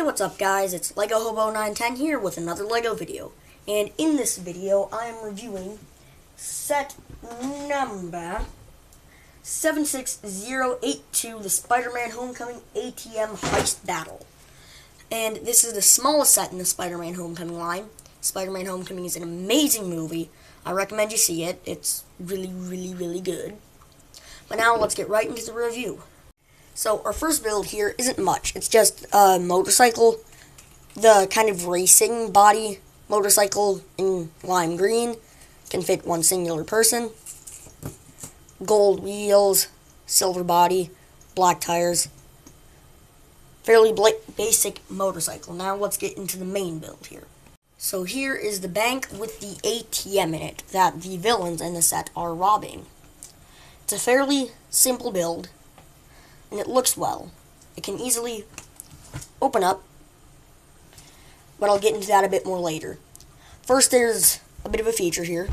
what's up guys, it's Lego Hobo 910 here with another Lego video. And in this video, I am reviewing set number 76082, the Spider-Man Homecoming ATM Heist Battle. And this is the smallest set in the Spider-Man Homecoming line. Spider-Man Homecoming is an amazing movie. I recommend you see it. It's really good. But now let's get right into the review. So our first build here isn't much. It's just a motorcycle, the kind of racing body motorcycle in lime green, can fit one singular person. Gold wheels, silver body, black tires. Fairly basic motorcycle. Now let's get into the main build here. So here is the bank with the ATM in it that the villains in the set are robbing. It's a fairly simple build, and it looks well. It can easily open up, but I'll get into that a bit more later. First, there's a bit of a feature here.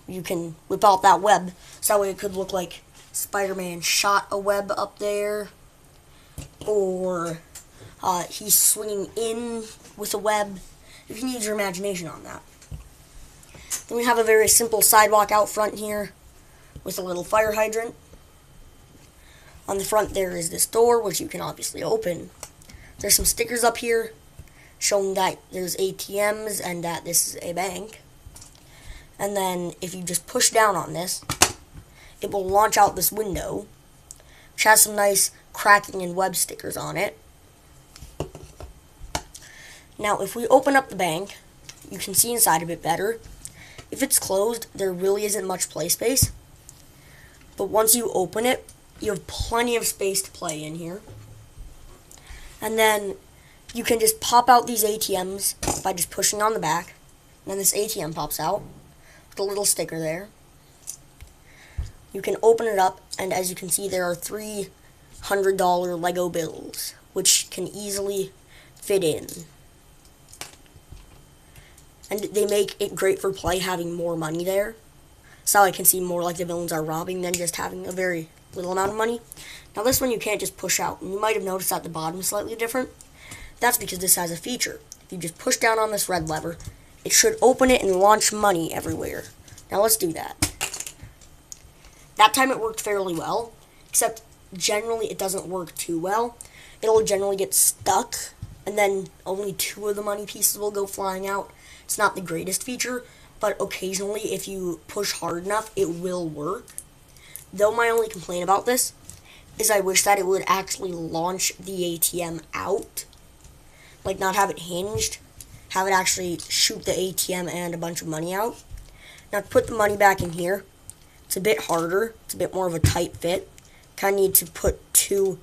You can whip out that web, so that way it could look like Spider-Man shot a web up there, or he's swinging in with a web. You can use your imagination on that. Then we have a very simple sidewalk out front here with a little fire hydrant. On the front there is this door, which you can obviously open. There's some stickers up here showing that there's ATMs and that this is a bank. And then if you just push down on this, it will launch out this window, which has some nice cracking and web stickers on it. Now if we open up the bank, you can see inside a bit better. If it's closed, there really isn't much play space. But once you open it, you have plenty of space to play in here. And then you can just pop out these ATMs by just pushing on the back. And then this ATM pops out with a little sticker there. You can open it up, and as you can see, there are $300 Lego bills, which can easily fit in. And they make it great for play having more money there. So I can see more like the villains are robbing than just having a very little amount of money. Now this one you can't just push out, and you might have noticed that the bottom is slightly different. That's because this has a feature. If you just push down on this red lever, it should open it and launch money everywhere. Now let's do that. That time it worked fairly well, except generally it doesn't work too well. It'll generally get stuck, and then only 2 of the money pieces will go flying out. It's not the greatest feature, but occasionally if you push hard enough, it will work. Though my only complaint about this is I wish that it would actually launch the ATM out. Like, not have it hinged. Have it actually shoot the ATM and a bunch of money out. Now, to put the money back in here, it's a bit harder. It's a bit more of a tight fit. Kind of need to put 2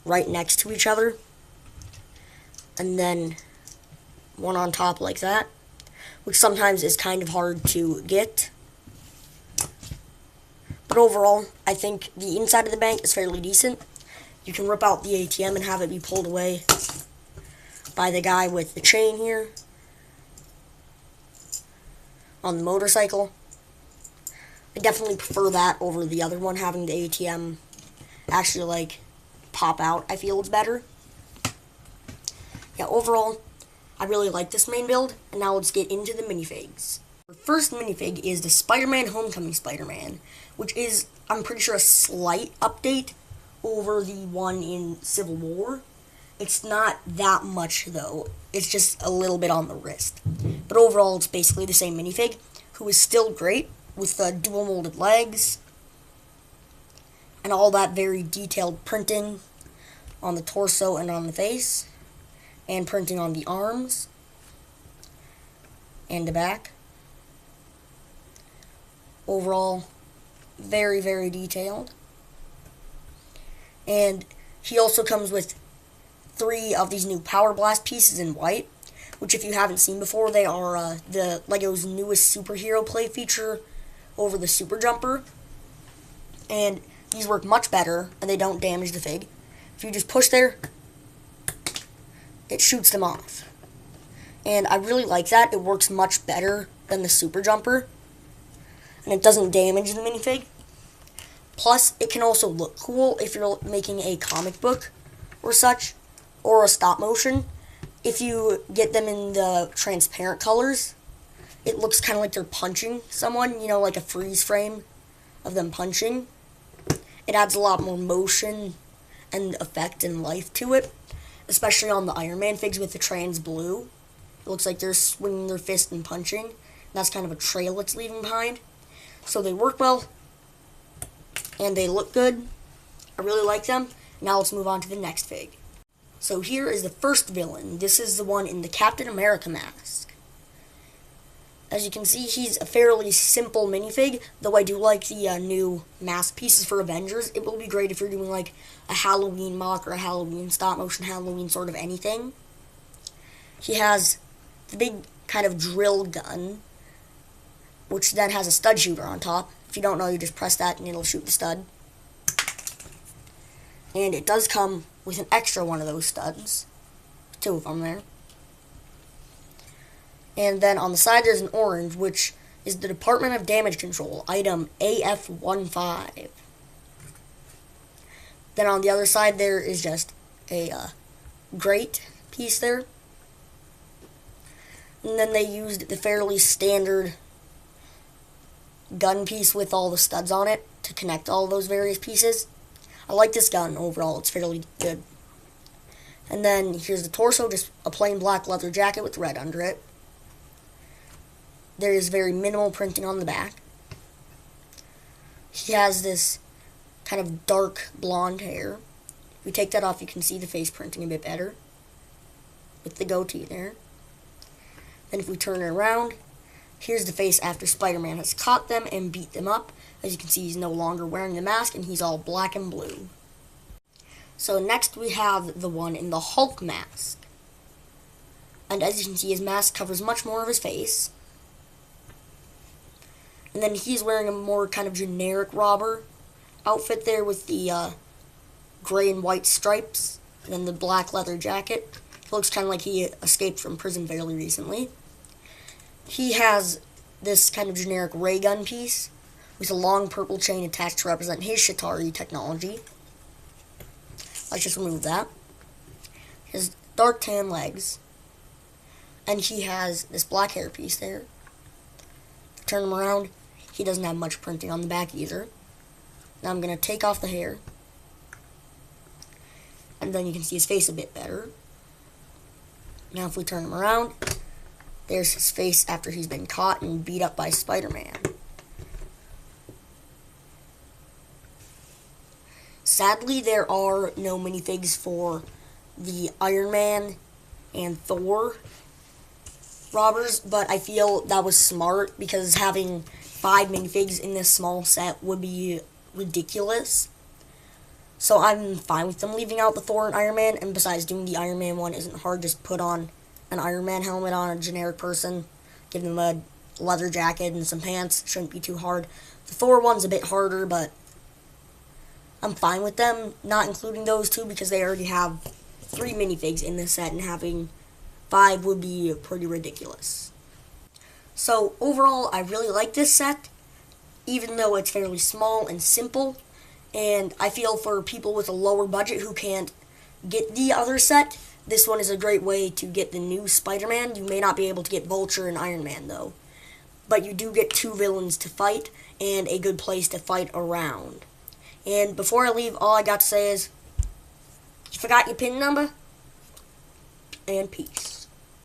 right next to each other. And then 1 on top like that, which sometimes is kind of hard to get. But overall, I think the inside of the bank is fairly decent. You can rip out the ATM and have it be pulled away by the guy with the chain here on the motorcycle. I definitely prefer that over the other one, having the ATM actually like pop out. I feel it's better. Yeah, overall, I really like this main build, and now let's get into the minifigs. The first minifig is the Spider-Man Homecoming Spider-Man, which is, I'm pretty sure, a slight update over the one in Civil War. It's not that much, though. It's just a little bit on the wrist. But overall, it's basically the same minifig, who is still great, with the dual molded legs, and all that very detailed printing on the torso and on the face, and printing on the arms and the back. Overall, very detailed. And he also comes with 3 of these new Power Blast pieces in white, which, if you haven't seen before, they are the Lego's newest superhero play feature over the Super Jumper. And these work much better, and they don't damage the fig. If you just push there, it shoots them off. And I really like that. It works much better than the Super Jumper, and it doesn't damage the minifig. Plus, it can also look cool if you're making a comic book or such, or a stop motion, if you get them in the transparent colors, it looks kind of like they're punching someone, you know, like a freeze frame of them punching. It adds a lot more motion and effect and life to it, especially on the Iron Man figs with the trans blue. It looks like they're swinging their fist and punching. That's kind of a trail it's leaving behind. So they work well, and they look good. I really like them. Now let's move on to the next fig. So here is the first villain. This is the one in the Captain America mask. As you can see, he's a fairly simple minifig, though I do like the new mask pieces for Avengers. It will be great if you're doing like a Halloween mock or a Halloween stop motion Halloween sort of anything. He has the big kind of drill gun, which then has a stud shooter on top. If you don't know, you just press that and it'll shoot the stud. And it does come with an extra one of those studs. 2 of them there. And then on the side there's an orange, which is the Department of Damage Control, item AF15. Then on the other side there is just a grate piece there. And then they used the fairly standard gun piece with all the studs on it to connect all those various pieces. I like this gun overall, it's fairly good. And then here's the torso, just a plain black leather jacket with red under it. There is very minimal printing on the back. He has this kind of dark blonde hair. If we take that off, you can see the face printing a bit better with the goatee there. Then if we turn it around, here's the face after Spider-Man has caught them and beat them up. As you can see, he's no longer wearing the mask and he's all black and blue. So next we have the one in the Hulk mask. And as you can see, his mask covers much more of his face. And then he's wearing a more kind of generic robber outfit there with the gray and white stripes. And then the black leather jacket. It looks kind of like he escaped from prison fairly recently. He has this kind of generic ray gun piece with a long purple chain attached to represent his Shatari technology. Let's just remove that. His dark tan legs. And he has this black hair piece there. Turn him around. He doesn't have much printing on the back either. Now I'm going to take off the hair. And then you can see his face a bit better. Now if we turn him around, there's his face after he's been caught and beat up by Spider-Man. Sadly, there are no minifigs for the Iron Man and Thor robbers, but I feel that was smart because having 5 minifigs in this small set would be ridiculous. So I'm fine with them leaving out the Thor and Iron Man, and besides, doing the Iron Man one isn't hard. Just put on an Iron Man helmet on a generic person, give them a leather jacket and some pants. Shouldn't be too hard. The Thor one's a bit harder, but I'm fine with them not including those 2 because they already have 3 minifigs in this set, and having 5 would be pretty ridiculous. So overall, I really like this set, even though it's fairly small and simple, and I feel for people with a lower budget who can't get the other set, this one is a great way to get the new Spider-Man. You may not be able to get Vulture and Iron Man though, but you do get 2 villains to fight and a good place to fight around. And before I leave, all I got to say is, you forgot your PIN number? And peace.